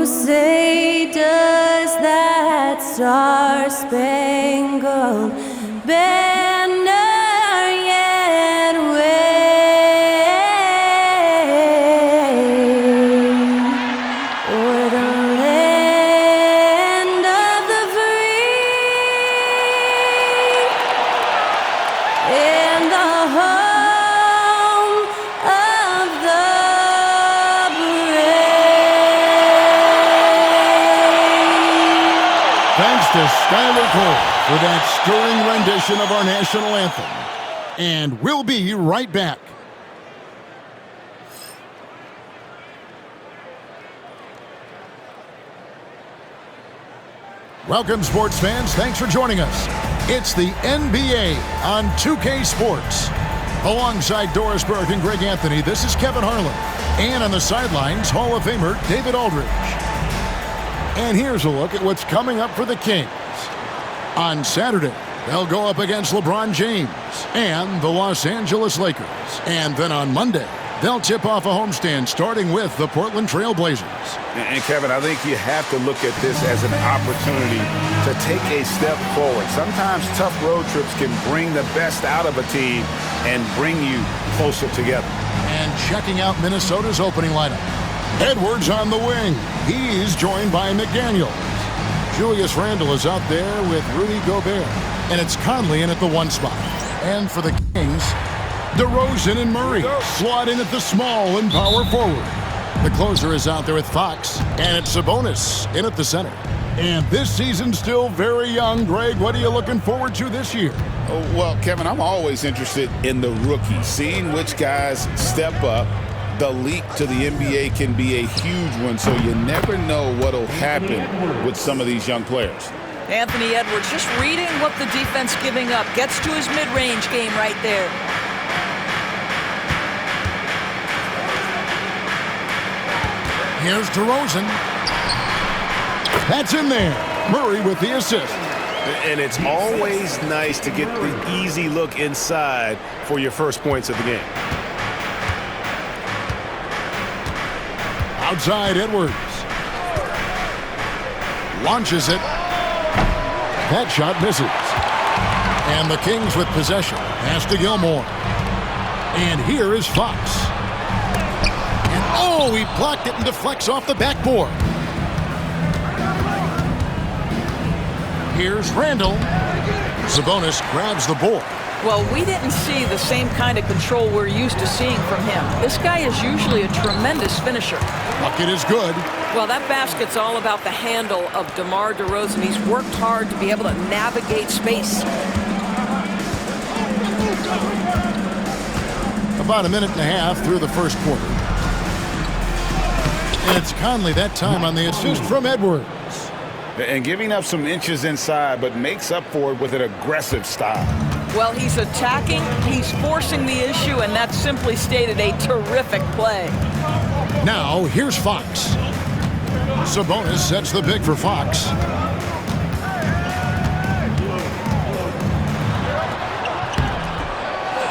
say does that star-spangled banner yet wave o'er the land of the free and the home of the brave. Thanks to Skylar Cole for that stirring rendition of our national anthem. And we'll be right back. Welcome, sports fans. Thanks for joining us. It's the NBA on 2K Sports. Alongside Doris Burke and Greg Anthony, this is Kevin Harlan. And on the sidelines, Hall of Famer David Aldridge. And here's a look at what's coming up for the Kings. On Saturday, they'll go up against LeBron James and the Los Angeles Lakers. And then on Monday, they'll tip off a homestand starting with the Portland Trail Blazers. And Kevin, I think you have to look at this as an opportunity to take a step forward. Sometimes tough road trips can bring the best out of a team and bring you closer together. And checking out Minnesota's opening lineup. Edwards on the wing. He's joined by McDaniels. Julius Randle is out there with Rudy Gobert. And it's Conley in at the 1 spot. And for the Kings, DeRozan and Murray slot in at the small and power forward. The closer is out there with Fox. And it's Sabonis in at the center. And this season's still very young. Greg, what are you looking forward to this year? Oh, well, Kevin, I'm always interested in the rookies, seeing which guys step up. The leap to the NBA can be a huge one, so you never know what will happen with some of these young players. Anthony Edwards just reading what the defense giving up. Gets to his mid-range game right there. Here's DeRozan. That's in there. Murray with the assist. And it's always nice to get the easy look inside for your first points of the game. Outside Edwards. Launches it. That shot misses. And the Kings with possession. Pass to Gilmore. And here is Fox. And oh, he blocked it and deflects off the backboard. Here's Randle. Sabonis grabs the board. Well, we didn't see the same kind of control we're used to seeing from him. This guy is usually a tremendous finisher. Bucket is good. Well, that basket's all about the handle of DeMar DeRozan. He's worked hard to be able to navigate space. About a minute and a half through the first quarter. And it's Conley that time on the assist from Edwards. And giving up some inches inside, but makes up for it with an aggressive style. Well, he's attacking, he's forcing the issue, and that's simply stated a terrific play. Now, here's Fox. Sabonis sets the pick for Fox.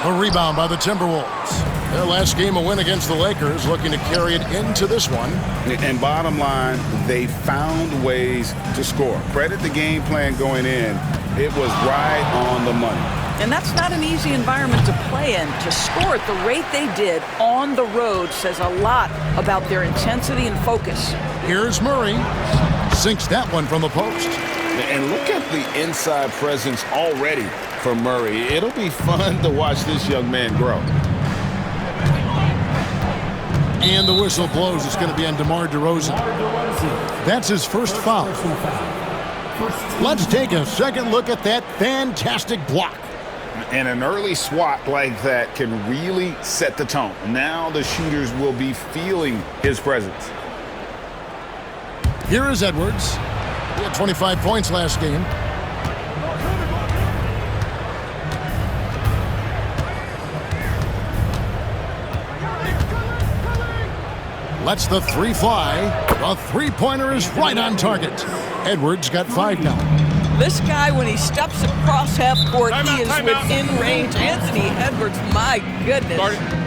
A rebound by the Timberwolves. Their last game a win against the Lakers, looking to carry it into this one. And bottom line, they found ways to score. Credit the game plan going in. It was right on the money. And that's not an easy environment to play in. To score at the rate they did on the road says a lot about their intensity and focus. Here's Murray. Sinks that one from the post. And look at the inside presence already for Murray. It'll be fun to watch this young man grow. And the whistle blows. It's going to be on DeMar DeRozan. That's his first foul. Let's take a second look at that fantastic block. And an early swat like that can really set the tone. Now the shooters will be feeling his presence. Here is Edwards. He had 25 points last game. Lets the three fly. The three-pointer is right on target. Edwards got 5 now. This guy, when he steps across half court, he is within range. Anthony Edwards, my goodness.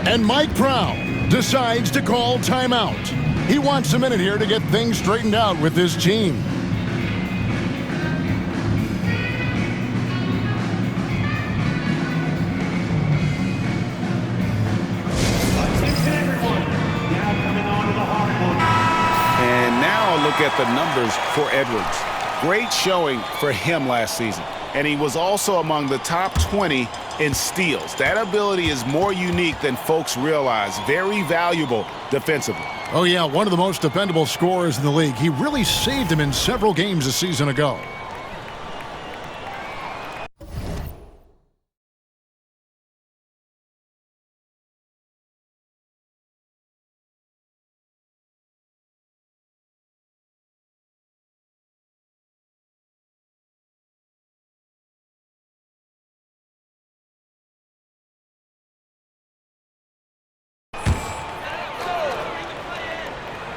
And Mike Brown decides to call timeout. He wants a minute here to get things straightened out with his team. And now look at the numbers for Edwards. Great showing for him last season. And he was also among the top 20 in steals. That ability is more unique than folks realize. Very valuable defensively. Oh, yeah, one of the most dependable scorers in the league. He really saved him in several games a season ago.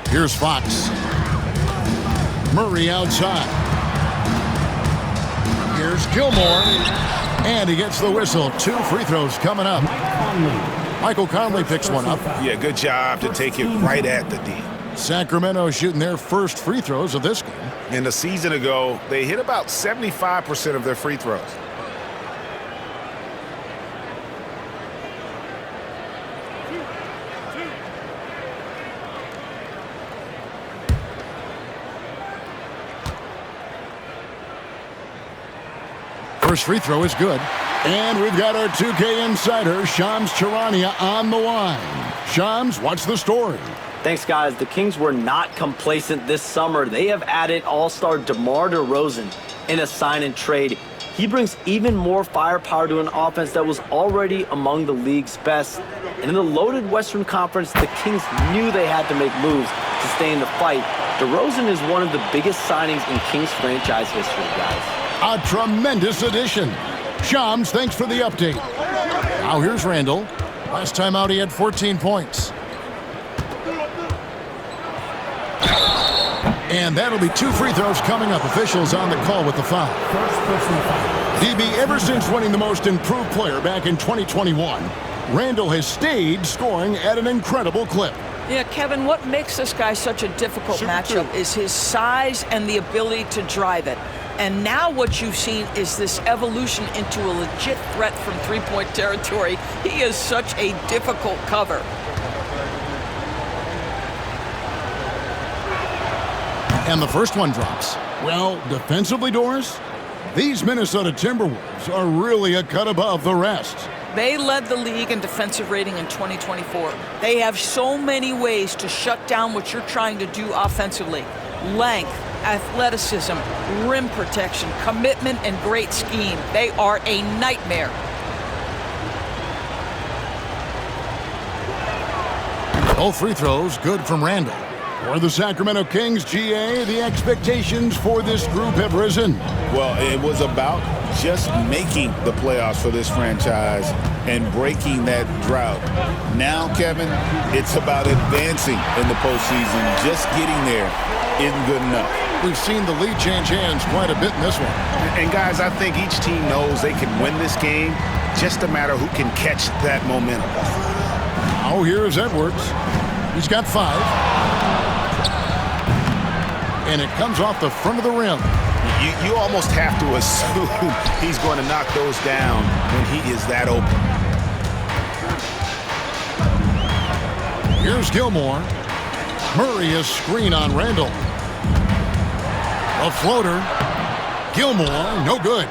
Here's Fox. Murray outside. Here's Gilmore. And he gets the whistle. 2 free throws coming up. Michael Conley picks one up. Yeah, good job to take it right at the D. Sacramento shooting their first free throws of this game. And a season ago, they hit about 75% of their free throws. First free throw is good. And we've got our 2K insider, Shams Charania, on the line. Shams, what's the story? Thanks, guys. The Kings were not complacent this summer. They have added all-star DeMar DeRozan in a sign-and-trade. He brings even more firepower to an offense that was already among the league's best. And in the loaded Western Conference, the Kings knew they had to make moves to stay in the fight. DeRozan is one of the biggest signings in Kings franchise history, guys. A tremendous addition. Shams, thanks for the update. Now here's Randall. Last time out, he had 14 points. And that'll be 2 free throws coming up. Officials on the call with the foul. DB, ever since winning the most improved player back in 2021, Randall has stayed scoring at an incredible clip. Yeah, Kevin, what makes this guy such a difficult matchup is his size and the ability to drive it. And now what you've seen is this evolution into a legit threat from three-point territory. He is such a difficult cover. And the first one drops. Well, defensively, Doris, these Minnesota Timberwolves are really a cut above the rest. They led the league in defensive rating in 2024. They have so many ways to shut down what you're trying to do offensively. Length, athleticism, rim protection, commitment, and great scheme. They are a nightmare. Both free throws good from Randall. For the Sacramento Kings, GA, the expectations for this group have risen. Well, it was about just making the playoffs for this franchise and breaking that drought. Now, Kevin, it's about advancing in the postseason. Just getting there isn't good enough. We've seen the lead change hands quite a bit in this one. And guys, I think each team knows they can win this game. Just a matter who can catch that momentum. Now here's Edwards. He's got 5. And it comes off the front of the rim. You almost have to assume he's going to knock those down when he is that open. Here's Gilmore. Murray is screen on Randall. A floater. Gilmore, no good.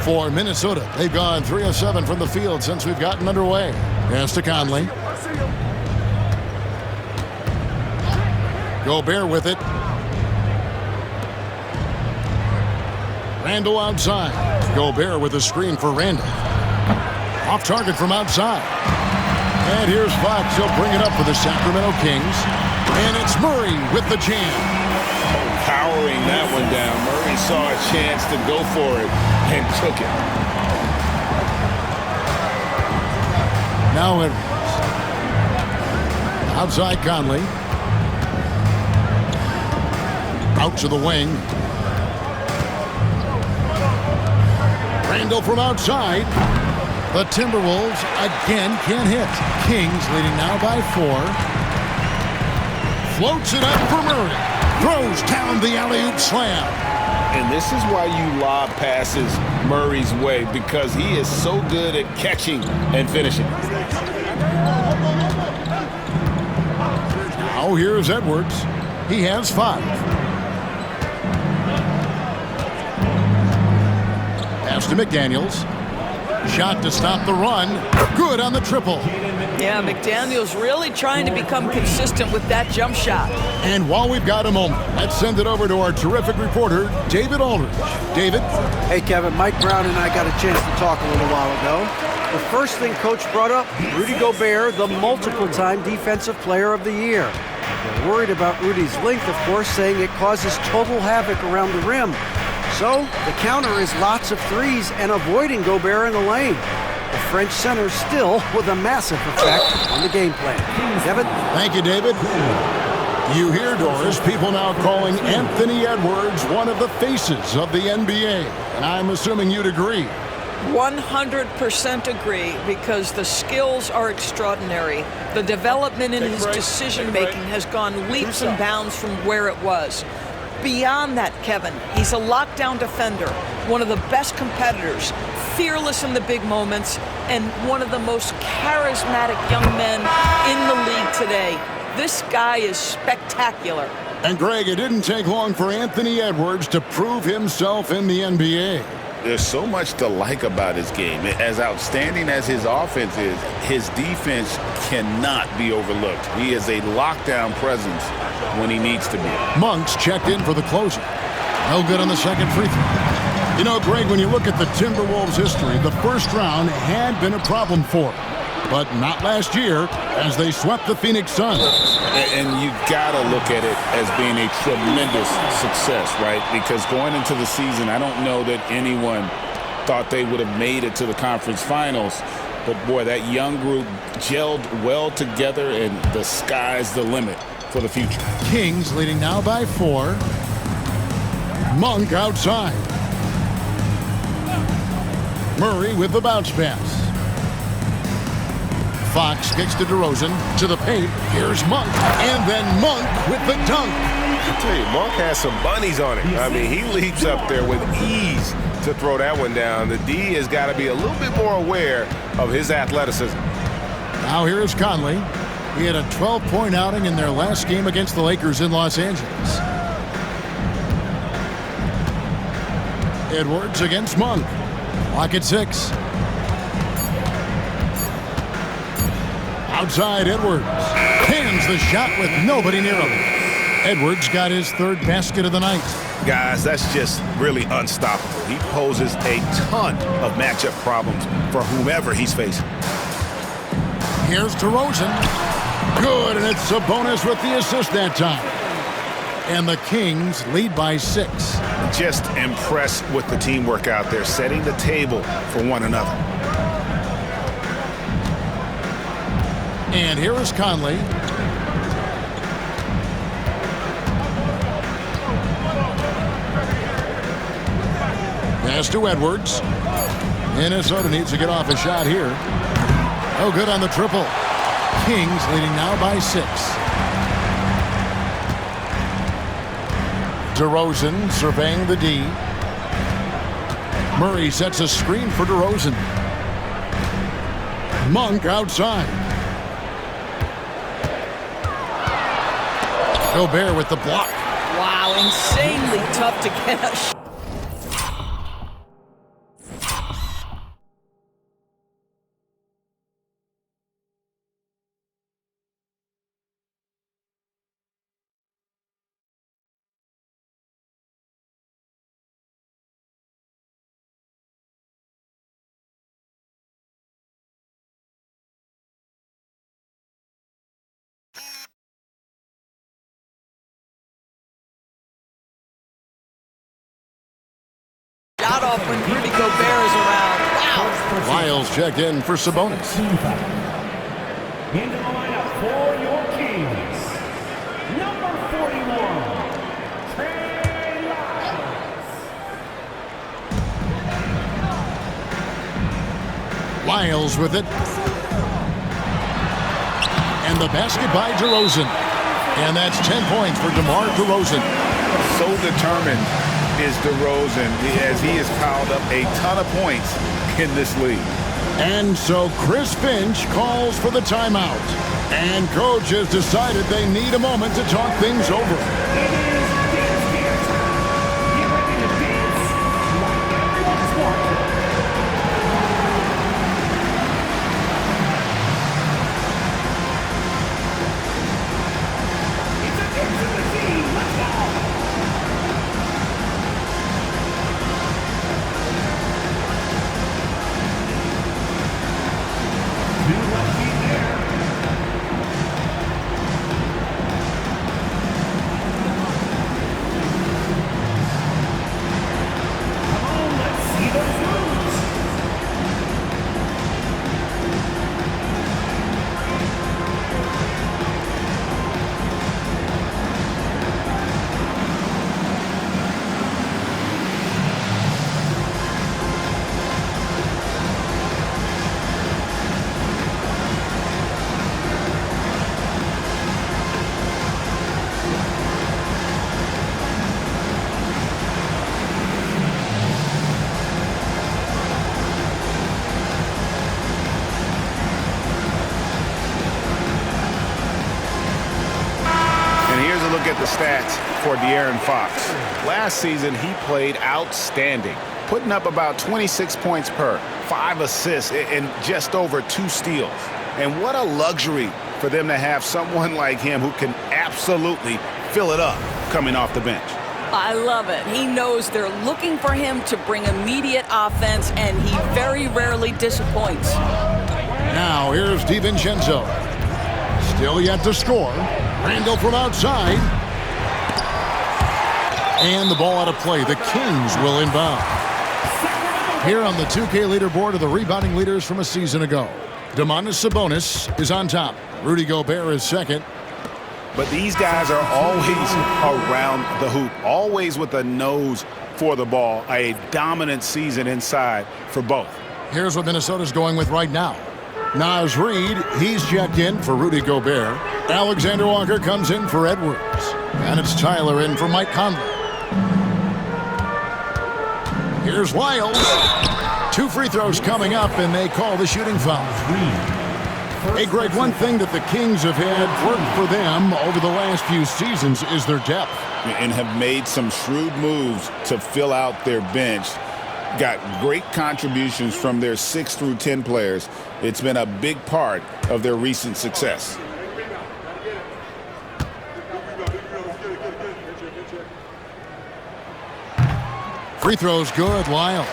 For Minnesota, they've gone 3 of 7 from the field since we've gotten underway. Pass to Conley. Gobert with it. Randall outside. Gobert with a screen for Randall. Off target from outside. And here's Fox. He'll bring it up for the Sacramento Kings. And it's Murray with the jam. Powering that one down. Murray saw a chance to go for it and took it. Now Edwards. Outside Conley. Out to the wing. Randall from outside. The Timberwolves again can't hit. Kings leading now by 4. Floats it up for Murray. Throws down the alley-oop slam. And this is why you lob passes Murray's way, because he is so good at catching and finishing. Now here's Edwards. He has 5. Pass to McDaniels. Shot to stop the run. Good on the triple. Yeah, McDaniels really trying to become consistent with that jump shot. And while we've got a moment, let's send it over to our terrific reporter, David Aldridge. David? Hey, Kevin, Mike Brown and I got a chance to talk a little while ago. The first thing Coach brought up, Rudy Gobert, the multiple-time Defensive Player of the Year. They're worried about Rudy's length, of course, saying it causes total havoc around the rim. So the counter is lots of threes and avoiding Gobert in the lane. The French center still with a massive effect on the game plan. Kevin? Thank you, David. You hear, Doris, people now calling Anthony Edwards one of the faces of the NBA. And I'm assuming you'd agree. 100% agree, because the skills are extraordinary. The development in his decision-making has gone leaps and bounds from where it was. Beyond that, Kevin, he's a lockdown defender, one of the best competitors, fearless in the big moments, and one of the most charismatic young men in the league today. This guy is spectacular. And Greg, it didn't take long for Anthony Edwards to prove himself in the NBA. There's so much to like about his game. As outstanding as his offense is, his defense cannot be overlooked. He is a lockdown presence when he needs to be. Monk's checked in for the closer. No good on the second free throw. You know, Greg, when you look at the Timberwolves' history, the first round had been a problem for them. But not last year, as they swept the Phoenix Suns. And you got to look at it as being a tremendous success, right? Because going into the season, I don't know that anyone thought they would have made it to the conference finals. But, boy, that young group gelled well together, and the sky's the limit for the future. Kings leading now by 4. Monk outside. Murray with the bounce pass. Fox kicks to DeRozan, to the paint. Here's Monk, and then Monk with the dunk. I tell you, Monk has some bunnies on it. I mean, he leaps up there with ease to throw that one down. The D has got to be a little bit more aware of his athleticism. Now here is Conley. He had a 12-point outing in their last game against the Lakers in Los Angeles. Edwards against Monk. Clock at 6. Outside Edwards. Hands the shot with nobody near him. Edwards got his 3rd basket of the night. Guys, that's just really unstoppable. He poses a ton of matchup problems for whomever he's facing. Here's DeRozan. Good, and it's Sabonis with the assist that time. And the Kings lead by 6. Just impressed with the teamwork out there, setting the table for one another. And here is Conley. Pass to Edwards. Minnesota needs to get off a shot here. Oh, good on the triple. Kings leading now by 6. DeRozan surveying the D. Murray sets a screen for DeRozan. Monk outside. Gobert with the block. Wow, insanely tough to catch. Shot off when Rudy Gobert is around. Wow. Lyles checked in for Sabonis. Into the lineup for your Kings, number 41, Trey Lyles. Lyles with it. And the basket by DeRozan. And that's 10 points for DeMar DeRozan. So determined is DeRozan as he has piled up a ton of points in this league. And so Chris Finch calls for the timeout. And coach has decided they need a moment to talk things over. At the stats for De'Aaron Fox. Last season, he played outstanding, putting up about 26 points per, 5 assists, and just over 2 steals. And what a luxury for them to have someone like him who can absolutely fill it up coming off the bench. I love it. He knows they're looking for him to bring immediate offense, and he very rarely disappoints. Now here's DiVincenzo. Still yet to score. Randall from outside. And the ball out of play. The Kings will inbound. Here on the 2K leaderboard are the rebounding leaders from a season ago. Domantas Sabonis is on top. Rudy Gobert is second. But these guys are always around the hoop, always with a nose for the ball. A dominant season inside for both. Here's what Minnesota's going with right now. Naz Reid, he's checked in for Rudy Gobert. Alexander Walker comes in for Edwards. And it's Tyler in for Mike Conley. Here's Lyles. 2 free throws coming up, and they call the shooting foul. Hey, Greg, one thing that the Kings have had work for them over the last few seasons is their depth. And have made some shrewd moves to fill out their bench. Got great contributions from their 6 through 10 players. It's been a big part of their recent success. Free throws good, Lyles.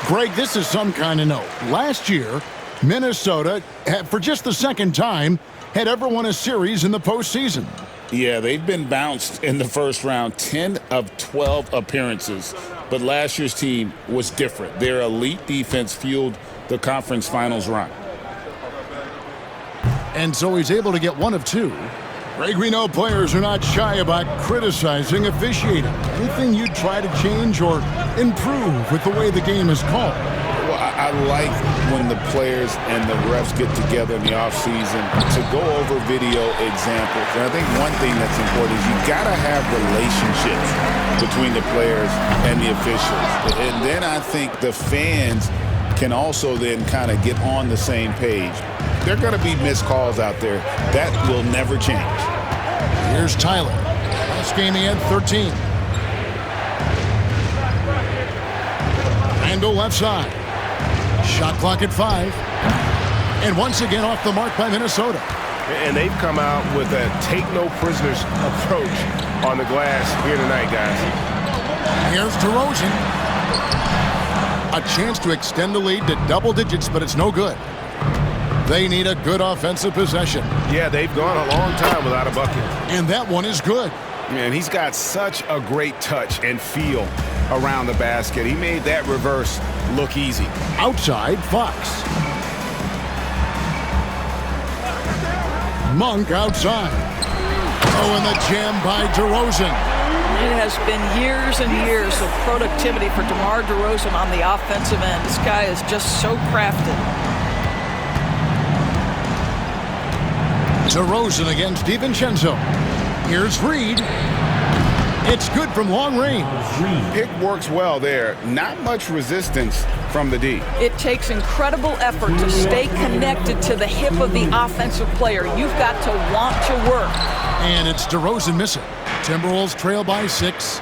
Greg, this is some kind of note. Last year, Minnesota, for just the second time, had ever won a series in the postseason. Yeah, they've been bounced in the first round, 10 of 12 appearances. But last year's team was different. Their elite defense fueled the conference finals run. And so he's able to get 1 of 2. Greg, we know players are not shy about criticizing officiating. Anything you'd try to change or improve with the way the game is called? Well, I like when the players and the refs get together in the offseason to go over video examples. And I think one thing that's important is you got to have relationships between the players and the officials. And then I think the fans can also then kind of get on the same page. There are going to be missed calls out there. That will never change. Here's Tyler. Last game he had 13. Randall left side. Shot clock at 5. And once again off the mark by Minnesota. And they've come out with a take-no-prisoners approach on the glass here tonight, guys. Here's DeRozan. A chance to extend the lead to double digits, but it's no good. They need a good offensive possession. Yeah, they've gone a long time without a bucket. And that one is good. And he's got such a great touch and feel around the basket. He made that reverse look easy. Outside, Fox. Monk outside. Oh, and the jam by DeRozan. It has been years and years of productivity for DeMar DeRozan on the offensive end. This guy is just so crafted. DeRozan against DiVincenzo. Here's Reed. It's good from long range. Pick works well there. Not much resistance from the D. It takes incredible effort to stay connected to the hip of the offensive player. You've got to want to work. And it's DeRozan missing. Timberwolves trail by 6.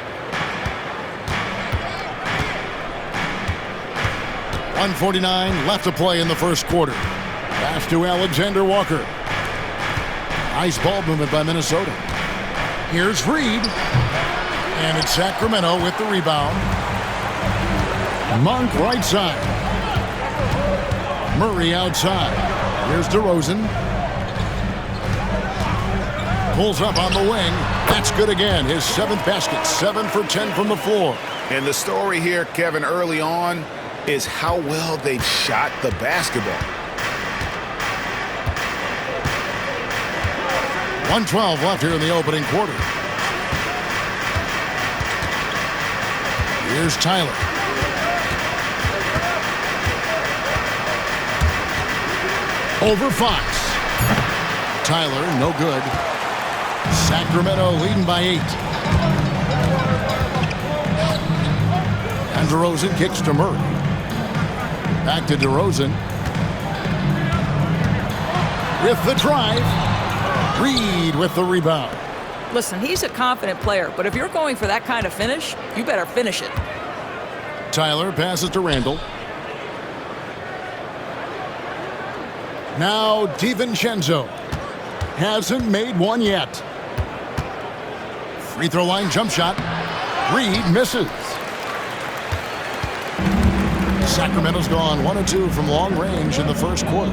1:49 left to play in the first quarter. Pass to Alexander Walker. Nice ball movement by Minnesota. Here's Reed. And it's Sacramento with the rebound. Monk right side. Murray outside. Here's DeRozan. Pulls up on the wing. That's good again. His 7th basket. 7 for 10 from the floor. And the story here, Kevin, early on is how well they've shot the basketball. 1:12 left here in the opening quarter. Here's Tyler. Over Fox. Tyler, no good. Sacramento leading by 8. And DeRozan kicks to Murray. Back to DeRozan. With the drive. Reed with the rebound. Listen, he's a confident player, but if you're going for that kind of finish, you better finish it. Tyler passes to Randall. Now DiVincenzo. Hasn't made one yet. Free throw line jump shot. Reed misses. Sacramento's gone 1 of 2 from long range in the first quarter.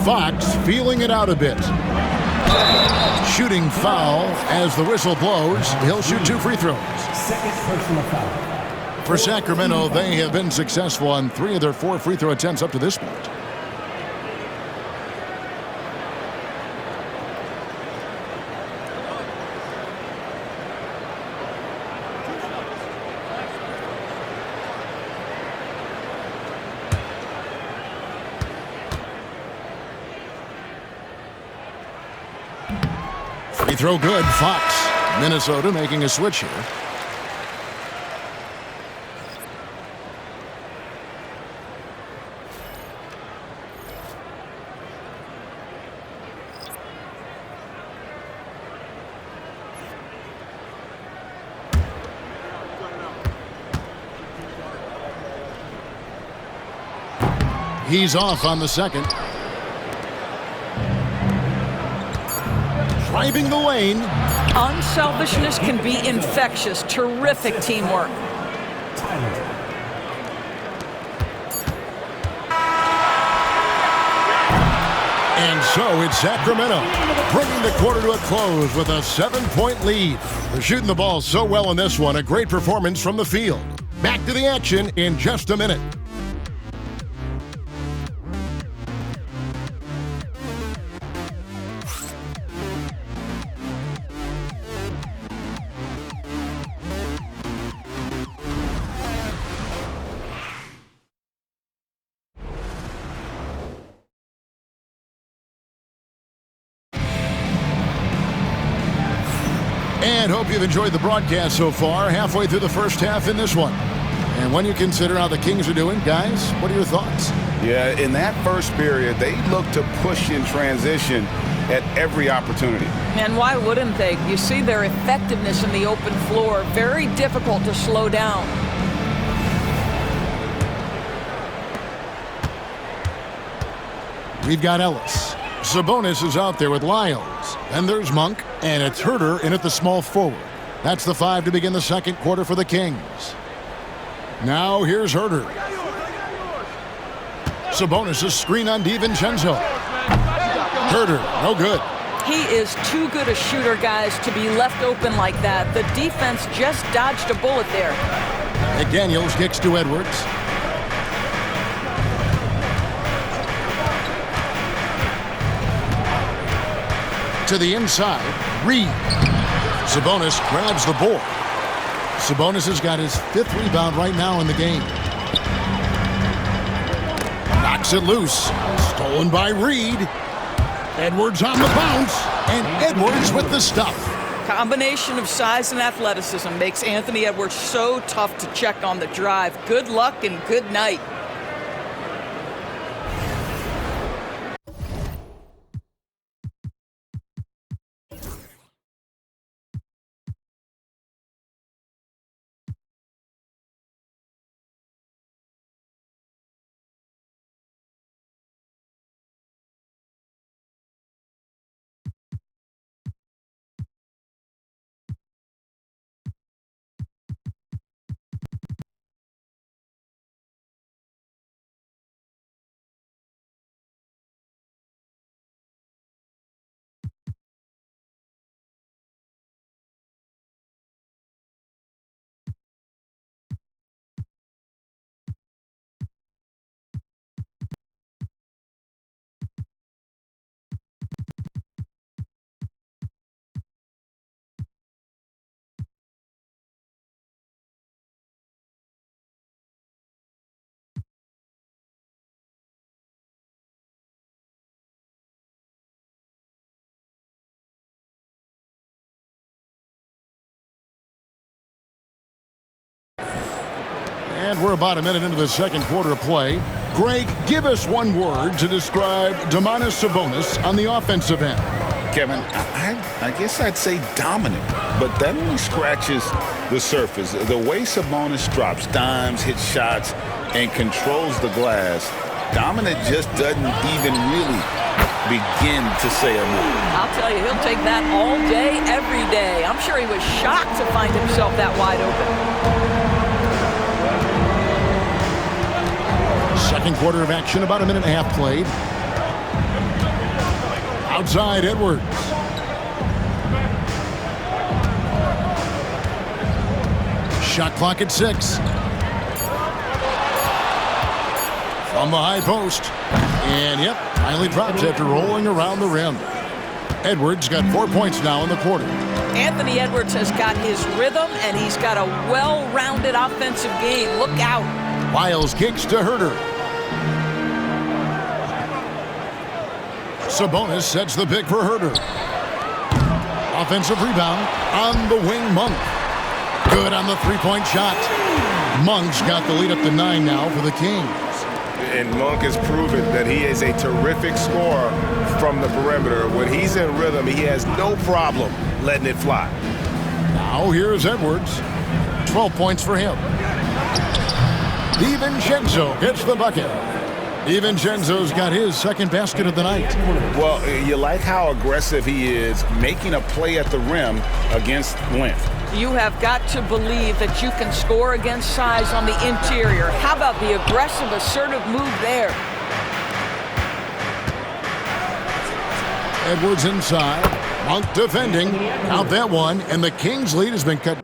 Fox feeling it out a bit. Shooting foul as the whistle blows. He'll shoot 2 free throws. Second personal foul. For Sacramento, they have been successful on 3 of their 4 free throw attempts up to this point. Free throw good. Fox. Minnesota making a switch here. He's off on the second. Driving the lane. Unselfishness can be infectious. Terrific teamwork. And so it's Sacramento bringing the quarter to a close with a 7-point lead. They're shooting the ball so well in this one. A great performance from the field. Back to the action in just a minute. And hope you've enjoyed the broadcast so far. Halfway through the first half in this one. And when you consider how the Kings are doing, guys, what are your thoughts? Yeah, in that first period, they looked to push in transition at every opportunity. And why wouldn't they? You see their effectiveness in the open floor. Very difficult to slow down. We've got Ellis. Sabonis is out there with Lyles. Then there's Monk, and it's Herter in at the small forward. That's the 5 to begin the second quarter for the Kings. Now here's Herter. Sabonis' screen on DiVincenzo. Herter, no good. He is too good a shooter, guys, to be left open like that. The defense just dodged a bullet there. McDaniels kicks to Edwards. To the inside, Reed. Sabonis grabs the board. Sabonis has got his 5th rebound right now in the game. Knocks it loose. Stolen by Reed. Edwards on the bounce, and Edwards with the stop. Combination of size and athleticism makes Anthony Edwards so tough to check on the drive. Good luck and good night. And we're about a minute into the second quarter of play. Greg, give us one word to describe Domantas Sabonis on the offensive end. Kevin, I guess I'd say dominant, but that only scratches the surface. The way Sabonis drops dimes, hits shots, and controls the glass, dominant just doesn't even really begin to say enough. I'll tell you, he'll take that all day, every day. I'm sure he was shocked to find himself that wide open. Second quarter of action, about a minute and a half played. Outside Edwards. Shot clock at 6. From the high post. And yep, finally drops after rolling around the rim. Edwards got 4 points now in the quarter. Anthony Edwards has got his rhythm, and he's got a well-rounded offensive game. Look out. Wiles kicks to Herter. Sabonis sets the pick for Herter. Offensive rebound on the wing, Monk. Good on the three-point shot. Monk's got the lead up to 9 now for the Kings. And Monk has proven that he is a terrific scorer from the perimeter. When he's in rhythm, he has no problem letting it fly. Now here's Edwards. 12 points for him. DiVincenzo gets the bucket. DiVincenzo's got his second basket of the night. Well, you like how aggressive he is making a play at the rim against length. You have got to believe that you can score against size on the interior. How about the aggressive, assertive move there? Edwards inside. Monk defending. Out that one, and the Kings' lead has been cut.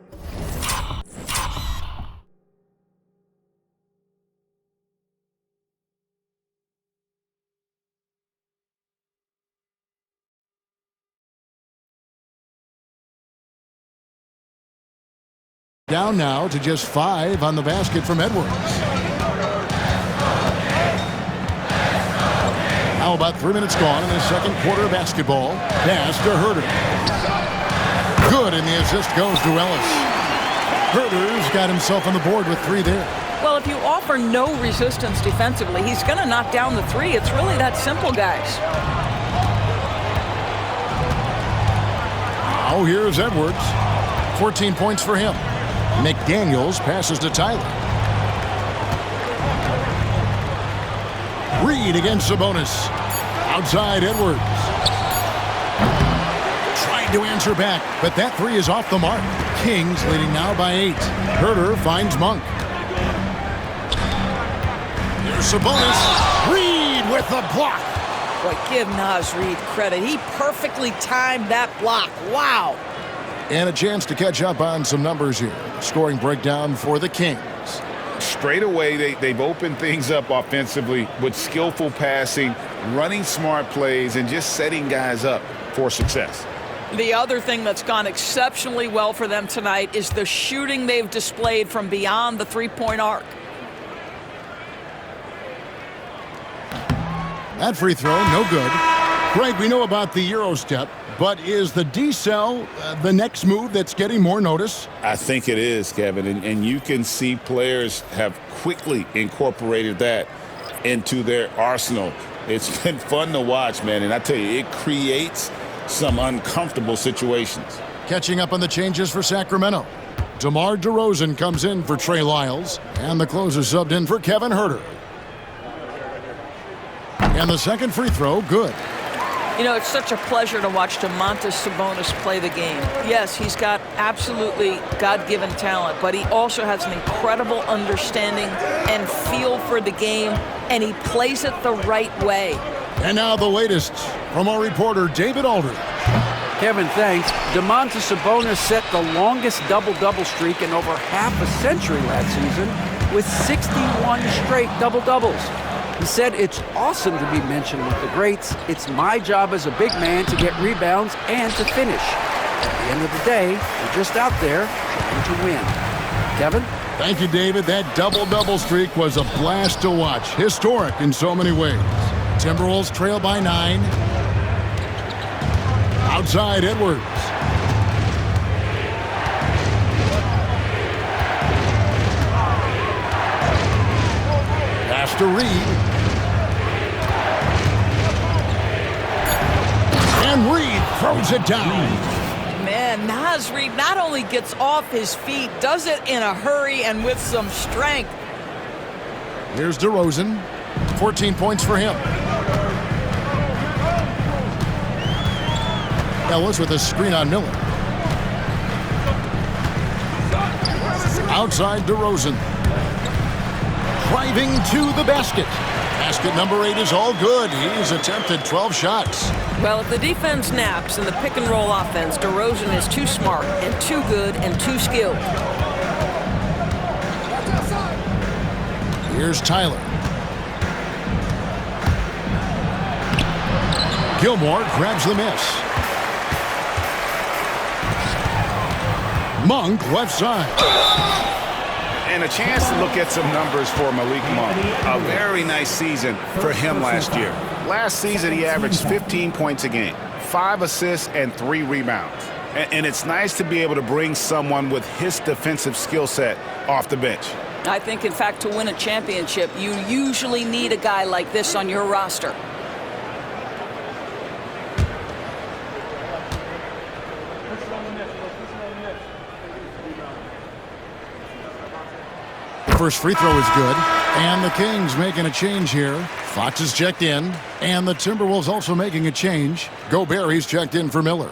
Down now to just 5 on the basket from Edwards. Now about 3 minutes gone in the second quarter of basketball. Pass to Herter. Good, and the assist goes to Ellis. Herter's got himself on the board with 3 there. Well, if you offer no resistance defensively, he's going to knock down the 3. It's really that simple, guys. Now here's Edwards. 14 points for him. McDaniels passes to Tyler. Reed against Sabonis. Outside Edwards. Trying to answer back, but that 3 is off the mark. Kings leading now by 8. Herter finds Monk. Here's Sabonis. Reed with the block. Boy, give Naz Reid credit. He perfectly timed that block. Wow. And a chance to catch up on some numbers here. Scoring breakdown for the Kings. Straight away, they've opened things up offensively with skillful passing, running smart plays, and just setting guys up for success. The other thing that's gone exceptionally well for them tonight is the shooting they've displayed from beyond the three-point arc. That free throw, no good. Greg, we know about the Euro step, but is the decel the next move that's getting more notice? I think it is, Kevin, and you can see players have quickly incorporated that into their arsenal. It's been fun to watch, man, and I tell you, it creates some uncomfortable situations. Catching up on the changes for Sacramento. DeMar DeRozan comes in for Trey Lyles, and the closer subbed in for Kevin Huerter. And the second free throw, good. You know, it's such a pleasure to watch Domantas Sabonis play the game. Yes, he's got absolutely God-given talent, but he also has an incredible understanding and feel for the game, and he plays it the right way. And now the latest from our reporter, David Aldridge. Kevin, thanks. Domantas Sabonis set the longest double-double streak in over half a century last season with 61 straight double-doubles. He said it's awesome to be mentioned with the greats. It's my job as a big man to get rebounds and to finish. At the end of the day, we're just out there trying to win. Kevin? Thank you, David. That double-double streak was a blast to watch. Historic in so many ways. Timberwolves trail by 9. Outside, Edwards. Pass to Reed. And Reed throws it down. Man, Naz Reid not only gets off his feet, does it in a hurry and with some strength. Here's DeRozan. 14 points for him. Ellis with a screen on Miller. Outside DeRozan. Driving to the basket. Basket number 8 is all good. He's attempted 12 shots. Well, if the defense naps in the pick-and-roll offense, DeRozan is too smart and too good and too skilled. Here's Tyler. Gilmore grabs the miss. Monk left side. And a chance to look at some numbers for Malik Monk. A very nice season for him last year. Last season, he averaged 15 points a game, 5 assists, and 3 rebounds. And it's nice to be able to bring someone with his defensive skill set off the bench. I think, in fact, to win a championship, you usually need a guy like this on your roster. First free throw is good. And the Kings making a change here. Fox is checked in. And the Timberwolves also making a change. Gobert, he's checked in for Miller.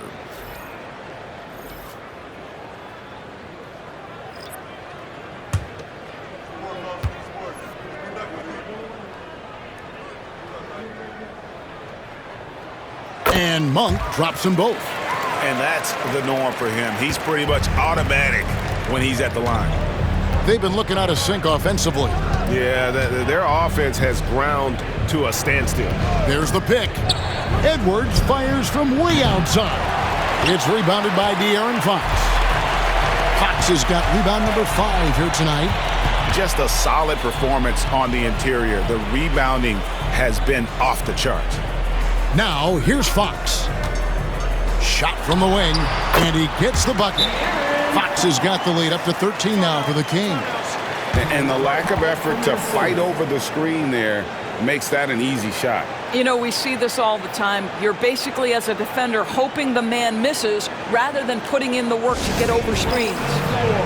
And Monk drops them both. And that's the norm for him. He's pretty much automatic when he's at the line. They've been looking out of sync offensively. Yeah, their offense has ground to a standstill. There's the pick. Edwards fires from way outside. It's rebounded by De'Aaron Fox. Fox has got rebound number 5 here tonight. Just a solid performance on the interior. The rebounding has been off the charts. Now, here's Fox. Shot from the wing, and he gets the bucket. Fox has got the lead up to 13 now for the Kings. And the lack of effort to fight over the screen there makes that an easy shot. You know, we see this all the time. You're basically, as a defender, hoping the man misses rather than putting in the work to get over screens.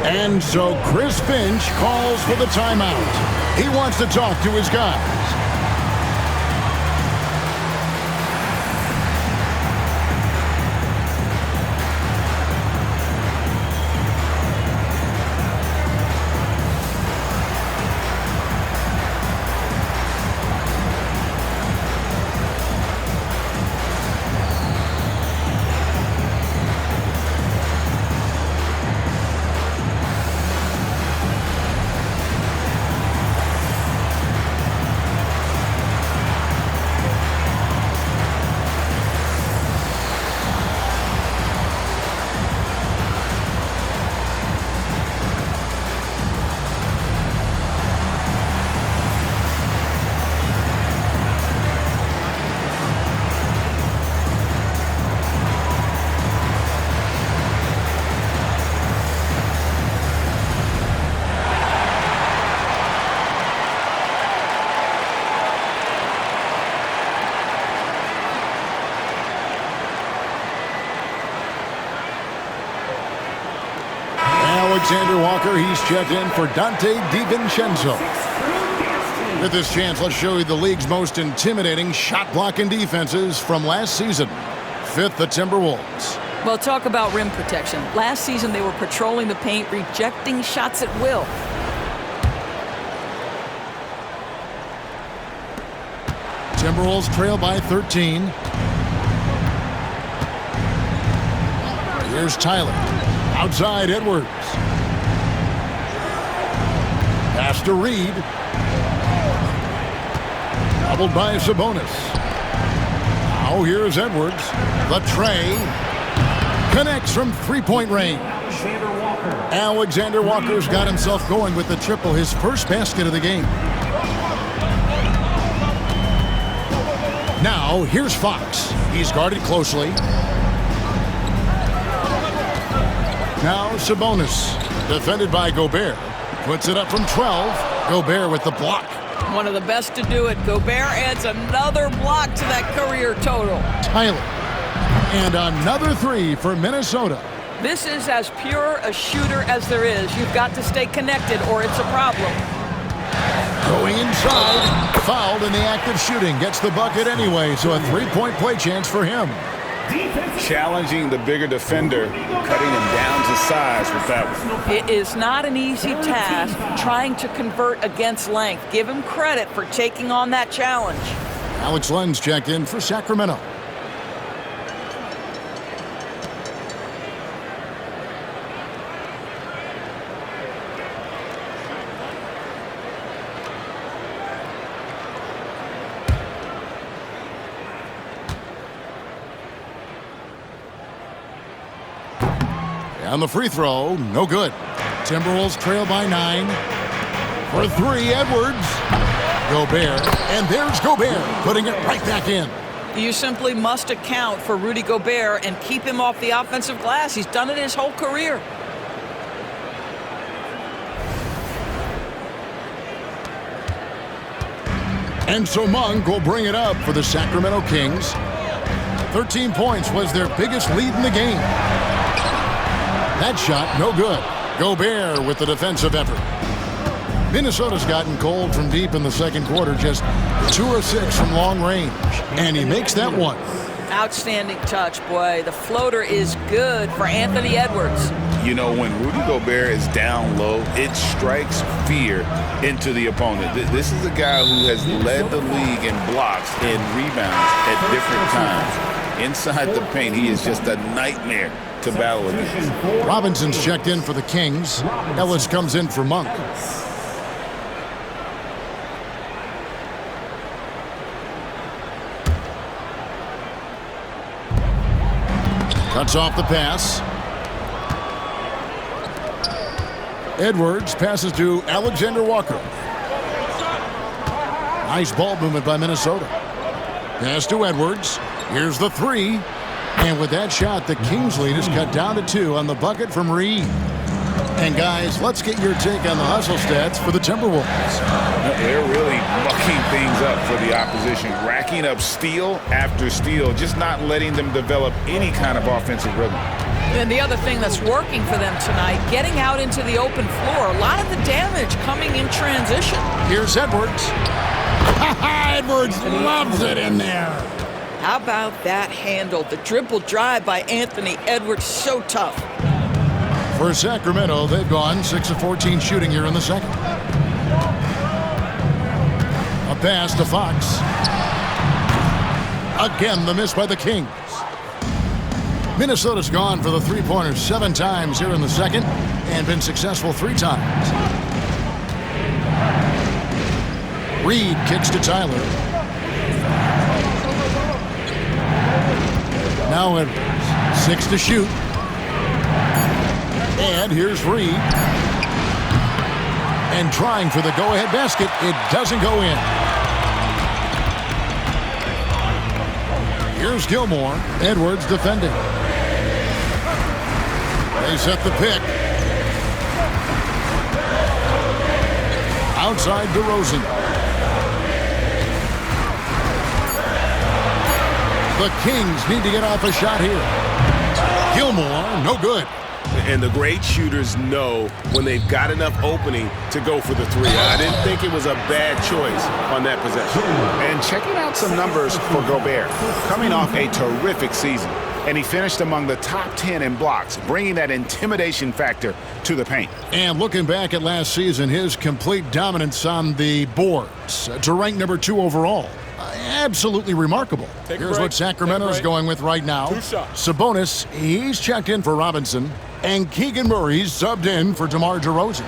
And so Chris Finch calls for the timeout. He wants to talk to his guys. Alexander Walker, he's checked in for Dante DiVincenzo. With this chance, let's show you the league's most intimidating shot-blocking defenses from last season. 5th, the Timberwolves. Well, talk about rim protection. Last season, they were patrolling the paint, rejecting shots at will. Timberwolves trail by 13. Here's Tyler. Outside, Edwards. Pass to Reed. Doubled by Sabonis. Now here's Edwards. The tray. Connects from three-point range. Alexander Walker's got himself going with the triple, his first basket of the game. Now here's Fox. He's guarded closely. Now Sabonis. Defended by Gobert. Puts it up from 12. Gobert with the block. One of the best to do it. Gobert adds another block to that career total. Tyler. And another three for Minnesota. This is as pure a shooter as there is. You've got to stay connected or it's a problem. Going inside. Fouled in the act of shooting. Gets the bucket anyway, so a three-point play chance for him. Challenging the bigger defender, cutting him down to size with that one. It is not an easy task trying to convert against length. Give him credit for taking on that challenge. Alex Len's checked in for Sacramento. On the free throw, no good. Timberwolves trail by 9. For 3, Edwards. Gobert, and there's Gobert, putting it right back in. You simply must account for Rudy Gobert and keep him off the offensive glass. He's done it his whole career. And so Monk will bring it up for the Sacramento Kings. 13 points was their biggest lead in the game. That shot, no good. Gobert with the defensive effort. Minnesota's gotten cold from deep in the second quarter, just 2 of 6 from long range. And he makes that one. Outstanding touch, boy. The floater is good for Anthony Edwards. You know, when Rudy Gobert is down low, it strikes fear into the opponent. This is a guy who has led the league in blocks and rebounds at different times. Inside the paint, he is just a nightmare to battle against. Robinson's checked in for the Kings. Ellis comes in for Monk. Cuts off the pass. Edwards passes to Alexander Walker. Nice ball movement by Minnesota. Pass to Edwards. Here's the three. And with that shot, the Kings lead is cut down to 2 on the bucket from Reed. And guys, let's get your take on the hustle stats for the Timberwolves. They're really mucking things up for the opposition, racking up steal after steal, just not letting them develop any kind of offensive rhythm. And the other thing that's working for them tonight, getting out into the open floor. A lot of the damage coming in transition. Here's Edwards. Edwards loves it in there. How about that handle? The dribble drive by Anthony Edwards, so tough. For Sacramento, they've gone 6 of 14 shooting here in the second. A pass to Fox. Again, the miss by the Kings. Minnesota's gone for the three-pointers 7 times here in the second and been successful 3 times. Reed kicks to Tyler. Now Edwards, 6 to shoot. And here's Reed. And trying for the go-ahead basket. It doesn't go in. Here's Gilmore. Edwards defending. They set the pick. Outside DeRozan. The Kings need to get off a shot here. Gilmore, no good. And the great shooters know when they've got enough opening to go for the three. I didn't think it was a bad choice on that possession. And checking out some numbers for Gobert, coming off a terrific season. And he finished among the top 10 in blocks, bringing that intimidation factor to the paint. And looking back at last season, his complete dominance on the boards to rank number 2 overall. Absolutely remarkable. Here's what Sacramento's going with right now. Sabonis, he's checked in for Robinson. And Keegan Murray's subbed in for DeMar DeRozan.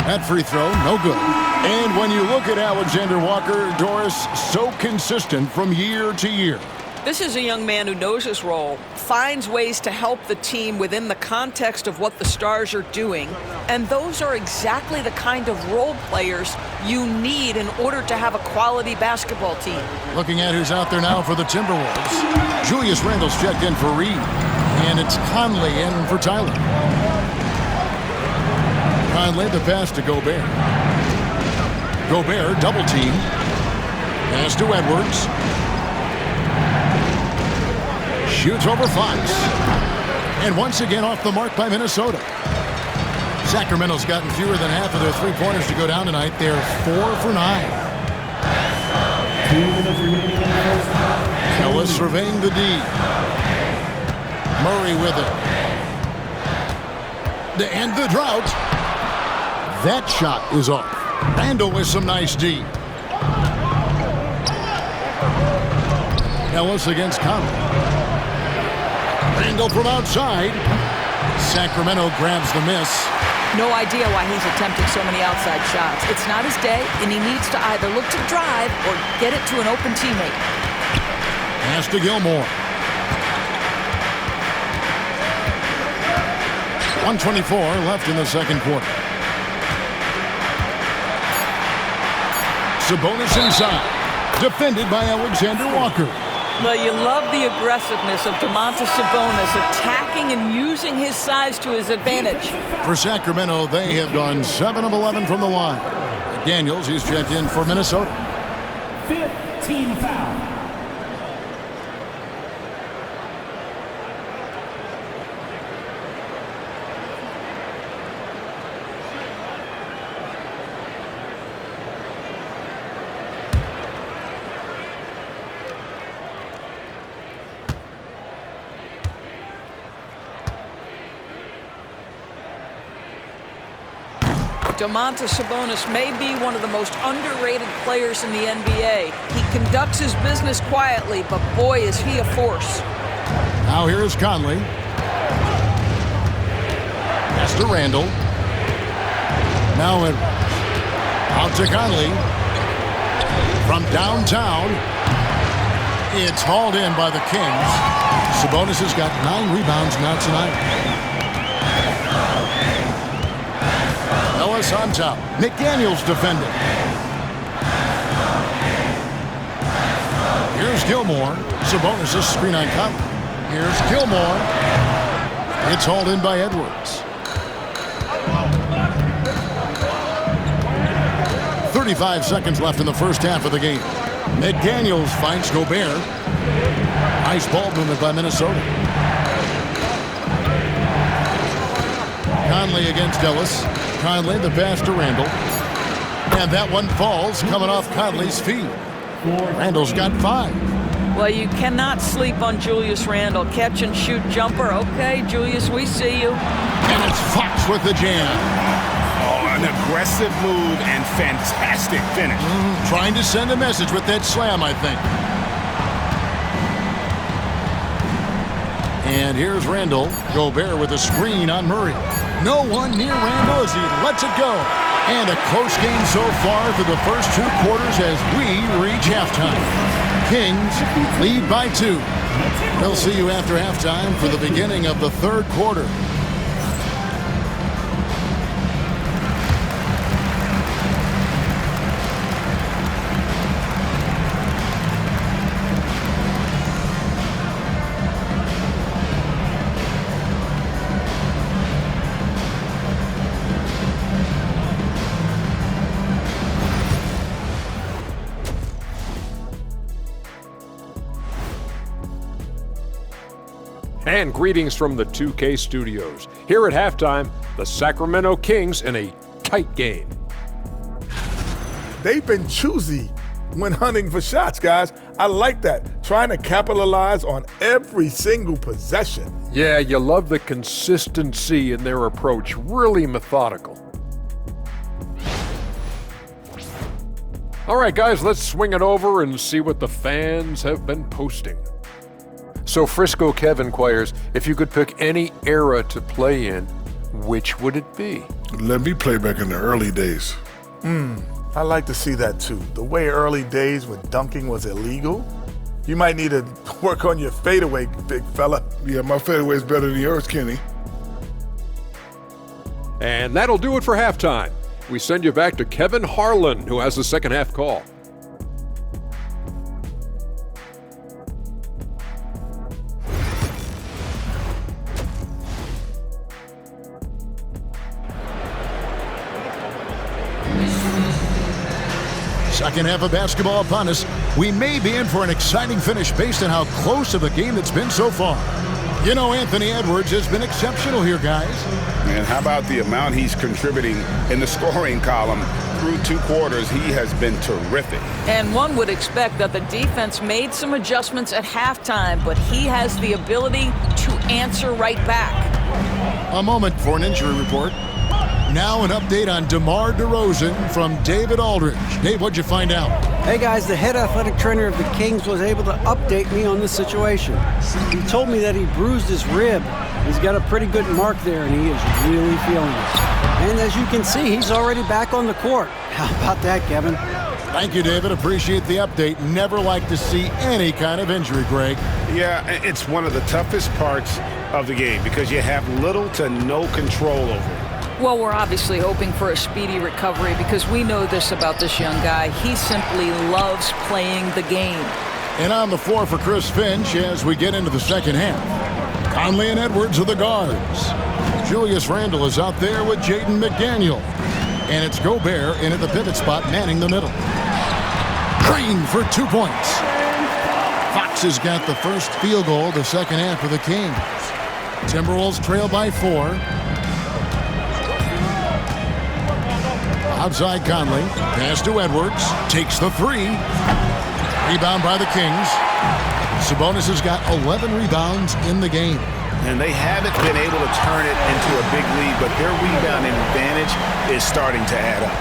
That free throw, no good. And when you look at Alexander Walker, Doris, so consistent from year to year. This is a young man who knows his role, finds ways to help the team within the context of what the Stars are doing, and those are exactly the kind of role players you need in order to have a quality basketball team. Looking at who's out there now for the Timberwolves. Julius Randle's checked in for Reed, and it's Conley in for Tyler. Conley, the pass to Gobert. Gobert, double team. Pass to Edwards. Shoots over Fox. And once again off the mark by Minnesota. Sacramento's gotten fewer than half of their three-pointers to go down tonight. They're 4 for 9. Ellis surveying the D. Murray with it. To end the drought. That shot is off. Randle with some nice D. Ellis against Conley. Randle from outside. Sacramento grabs the miss. No idea why he's attempting so many outside shots. It's not his day, and he needs to either look to drive or get it to an open teammate. Pass to Gilmore. 1:24 left in the second quarter. Sabonis inside. Defended by Alexander Walker. Well, you love the aggressiveness of Domantas Sabonis, attacking and using his size to his advantage. For Sacramento, they have gone 7 of 11 from the line. Daniels, he's checked in for Minnesota. 5th team foul. Domantas Sabonis may be one of the most underrated players in the NBA. He conducts his business quietly, but boy, is he a force. Now here is Conley. Pass to Randle. Now Edwards. Out to Conley. From downtown. It's hauled in by the Kings. Sabonis has got 9 rebounds now tonight. Ellis on top. McDaniels defending. Here's Gilmore. Sabonis' screen on Conley. Here's Gilmore. It's hauled in by Edwards. 35 seconds left in the first half of the game. McDaniels finds Gobert. Nice ball movement by Minnesota. Conley against Ellis. Conley, the pass to Randle. And that one falls, coming off Conley's feet. Randle's got 5. Well, you cannot sleep on Julius Randle. Catch and shoot jumper. Okay, Julius, we see you. And it's Fox with the jam. Oh, an aggressive move and fantastic finish. Trying to send a message with that slam, I think. And here's Randle. Gobert with a screen on Murray. No one near Randle as he lets it go. And a close game so far through the first 2 quarters as we reach halftime. Kings lead by 2. They'll see you after halftime for the beginning of the third quarter. And greetings from the 2K studios. Here at halftime, the Sacramento Kings in a tight game. They've been choosy when hunting for shots, guys. I like that. Trying to capitalize on every single possession. Yeah, you love the consistency in their approach. Really methodical. All right, guys, let's swing it over and see what the fans have been posting. So Frisco Kev inquires, if you could pick any era to play in, which would it be? Let me play back in the early days. I like to see that too. The way early days when dunking was illegal. You might need to work on your fadeaway, big fella. Yeah, my fadeaway is better than yours, Kenny. And that'll do it for halftime. We send you back to Kevin Harlan, who has the second half call. Second half of basketball upon us. We may be in for an exciting finish based on how close of a game it's been so far. You know, Anthony Edwards has been exceptional here, guys. And how about the amount he's contributing in the scoring column? Through 2 quarters, he has been terrific. And one would expect that the defense made some adjustments at halftime, but he has the ability to answer right back. A moment for an injury report. Now an update on DeMar DeRozan from David Aldridge. Dave, what'd you find out? Hey guys, the head athletic trainer of the Kings was able to update me on the situation. He told me that he bruised his rib. He's got a pretty good mark there, and he is really feeling it. And as you can see, he's already back on the court. How about that, Kevin? Thank you, David. Appreciate the update. Never like to see any kind of injury, Greg. Yeah, it's one of the toughest parts of the game because you have little to no control over it. Well, we're obviously hoping for a speedy recovery because we know this about this young guy. He simply loves playing the game. And on the floor for Chris Finch as we get into the second half. Conley and Edwards are the guards. Julius Randle is out there with Jaden McDaniel. And it's Gobert in at the pivot spot, manning the middle. Green for 2 points. Fox has got the first field goal of the second half for the Kings. Timberwolves trail by 4. Outside Conley, pass to Edwards, takes the 3. Rebound by the Kings. Sabonis has got 11 rebounds in the game. And they haven't been able to turn it into a big lead, but their rebounding advantage is starting to add up.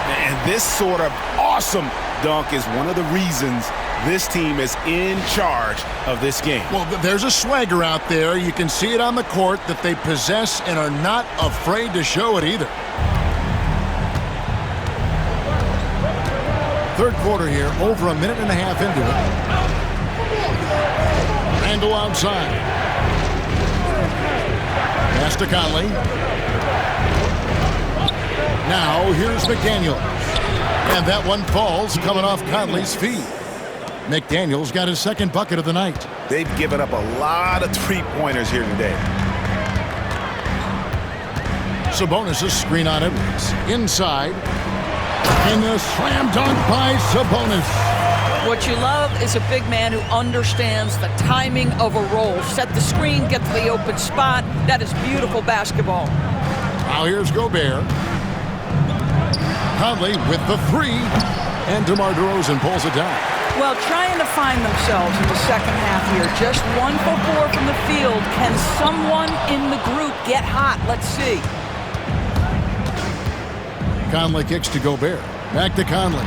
And this sort of awesome dunk is one of the reasons this team is in charge of this game. Well, there's a swagger out there. You can see it on the court that they possess and are not afraid to show it either. Third quarter here, over a minute and a half into it. Randle outside. Pass to Conley. Now here's McDaniel. And that one falls coming off Conley's feet. McDaniel's got his second bucket of the night. They've given up a lot of three-pointers here today. Sabonis' screen on Edwards. Inside. And the slam dunk by Sabonis. What you love is a big man who understands the timing of a roll. Set the screen, get to the open spot. That is beautiful basketball. Now here's Gobert. Conley with the 3. And DeMar DeRozan pulls it down. Well, trying to find themselves in the second half here. Just 1 for 4 from the field. Can someone in the group get hot? Let's see. Conley kicks to Gobert. Back to Conley.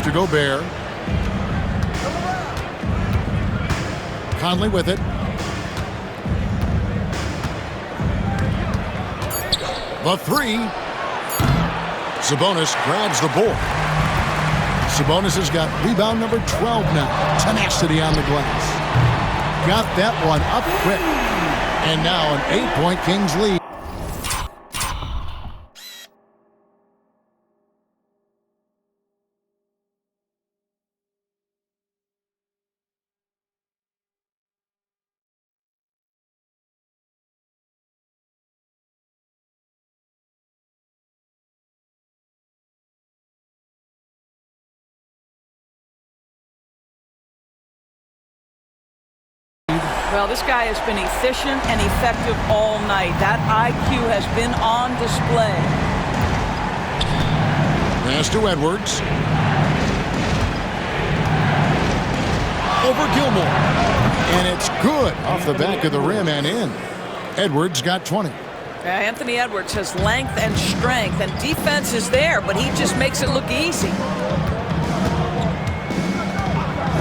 to Gobert. Conley with it. The three. Sabonis grabs the board. Sabonis has got rebound number 12 now. Tenacity on the glass. Got that one up quick. And now an 8-point Kings lead. Well, this guy has been efficient and effective all night. That IQ has been on display. Pass to Edwards. Over Gilmore. And it's good off the back of the rim and in. Edwards got 20. Anthony Edwards has length and strength, and defense is there, but he just makes it look easy.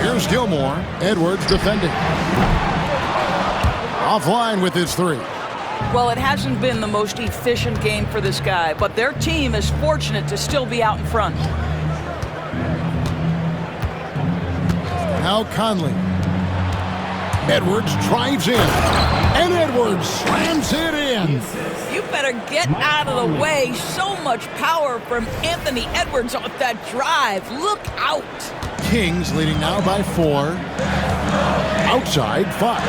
Here's Gilmore. Edwards defending. Offline with his three. Well, it hasn't been the most efficient game for this guy, but their team is fortunate to still be out in front. Now Conley. Edwards drives in. And Edwards slams it in. You better get out of the way. So much power from Anthony Edwards on that drive. Look out. Kings leading now by 4. Outside, Fox.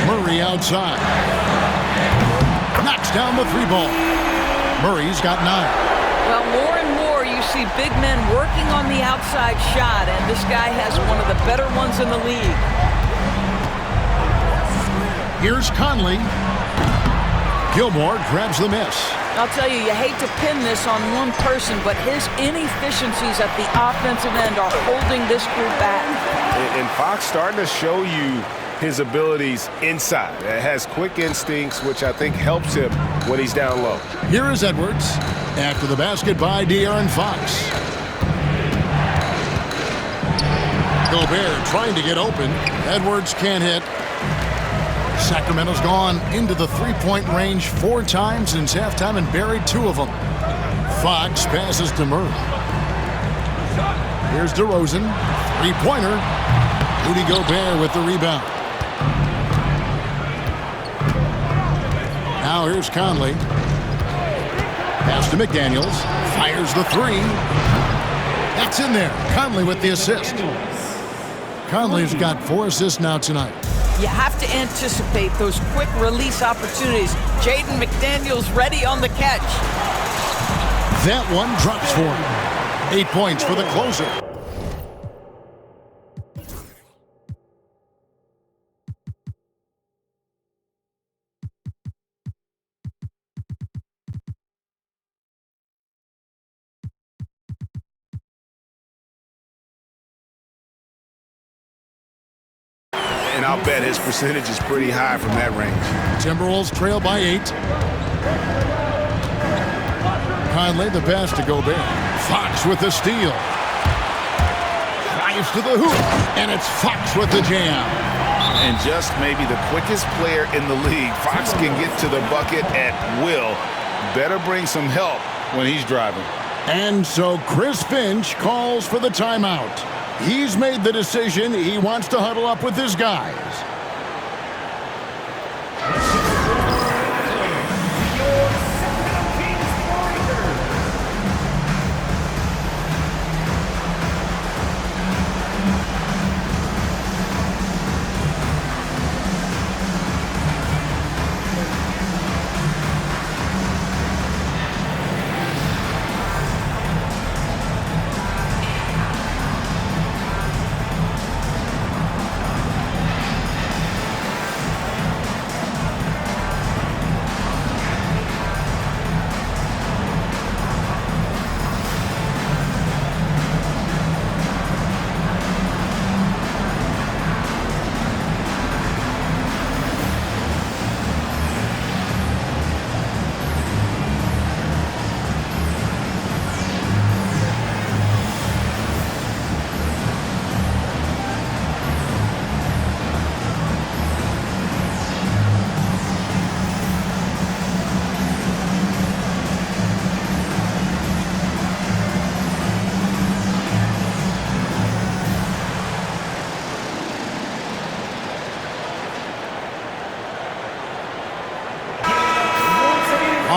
Murray outside. Knocks down the 3-ball. Murray's got 9. Well, more and more you see big men working on the outside shot, and this guy has one of the better ones in the league. Here's Conley. Gilmore grabs the miss. I'll tell you, you hate to pin this on one person, but his inefficiencies at the offensive end are holding this group back. And Fox starting to show you his abilities inside. It has quick instincts, which I think helps him when he's down low. Here is Edwards. After the basket by De'Aaron Fox. Gobert trying to get open. Edwards can't hit. Sacramento's gone into the three-point range 4 times since halftime and buried 2 of them. Fox passes to Murray. Here's DeRozan. 3-pointer. Rudy Gobert with the rebound. Now here's Conley. Pass to McDaniels. Fires the 3. That's in there. Conley with the assist. Conley's got 4 assists now tonight. You have to anticipate those quick release opportunities. Jaden McDaniels ready on the catch. That one drops for him. 8 points for the closer. And I'll bet his percentage is pretty high from that range. Timberwolves trail by 8. Conley the pass to Gobert. Fox with the steal. Drives to the hoop. And it's Fox with the jam. And just maybe the quickest player in the league. Fox can get to the bucket at will. Better bring some help when he's driving. And so Chris Finch calls for the timeout. He's made the decision. He wants to huddle up with his guys.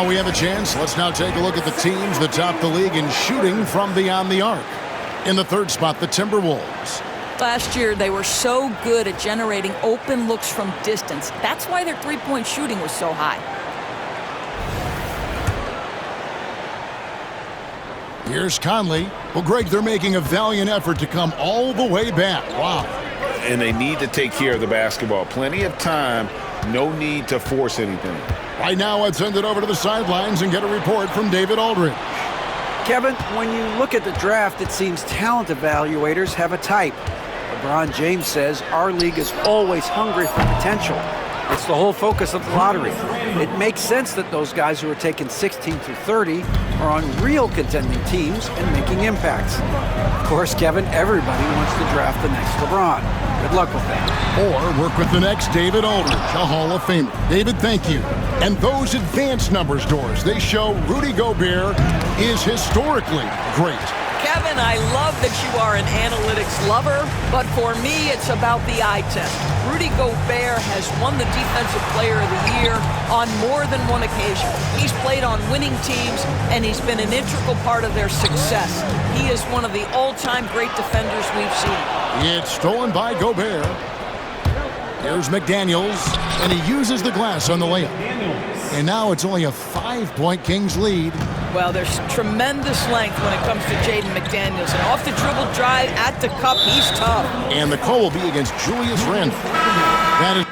While we have a chance, let's now take a look at the teams that top the league in shooting from beyond the arc. In the third spot, the Timberwolves. Last year, they were so good at generating open looks from distance. That's why their three-point shooting was so high. Here's Conley. Well, Greg, they're making a valiant effort to come all the way back. Wow. And they need to take care of the basketball. Plenty of time. No need to force anything. Right now, let's send it over to the sidelines and get a report from David Aldridge. Kevin, when you look at the draft, it seems talent evaluators have a type. LeBron James says our league is always hungry for potential. It's the whole focus of the lottery. It makes sense that those guys who are taken 16 through 30 are on real contending teams and making impacts. Of course, Kevin, everybody wants to draft the next LeBron. Good luck with that. Or work with the next David Aldridge, a Hall of Famer. David, thank you. And those advanced numbers, Doris, they show Rudy Gobert is historically great. Kevin, I love that you are an analytics lover, but for me, it's about the eye test. Rudy Gobert has won the Defensive Player of the Year on more than one occasion. He's played on winning teams, and he's been an integral part of their success. He is one of the all-time great defenders we've seen. It's stolen by Gobert. Here's McDaniels, and he uses the glass on the layup. And now it's only a 5-point Kings lead. Well, there's tremendous length when it comes to Jaden McDaniels. And off the dribble drive at the cup, he's tough. And the call will be against Julius Randle. That is